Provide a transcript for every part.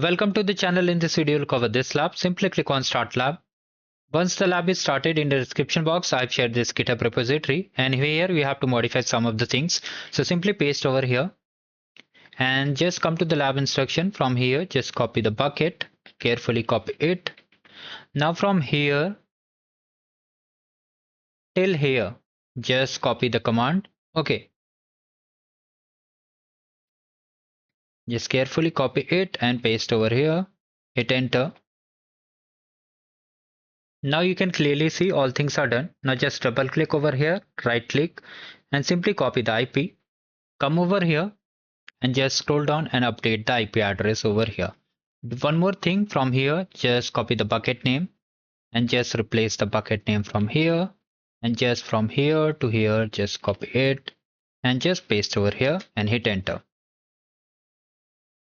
Welcome to the channel. In this video, we'll cover this lab. Simply click on Start Lab. Once the lab is started, in the description box, I've shared this GitHub repository, and here we have to modify some of the things. So simply paste over here and just come to the lab instruction. From here, just copy the bucket, carefully copy it. Now from here till here, just copy the command. Okay. Just carefully copy it and paste over here. Hit enter. Now you can clearly see all things are done. Now just double click over here, right click and simply copy the IP. Come over here and just scroll down and update the IP address over here. One more thing, from here, just copy the bucket name and just replace the bucket name from here, and just from here to here, just copy it and just paste over here and hit enter.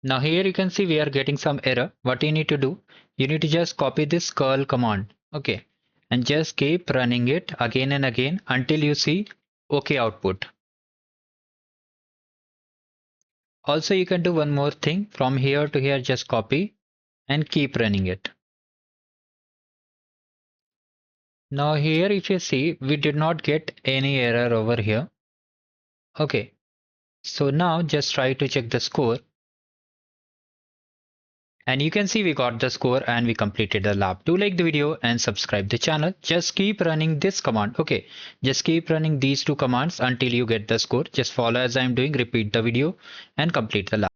Now here you can see we are getting some error. What you need to do, you need to just copy this curl command. Okay, and just keep running it again and again until you see OK output. Also, you can do one more thing. From here to here, just copy and keep running it. Now here, if you see, we did not get any error over here. Okay, so now just try to check the score. And you can see we got the score and we completed the lab. Do like the video and subscribe the channel. Just keep running this command. Okay, just keep running these two commands until you get the score. Just follow as I'm doing, repeat the video and complete the lab.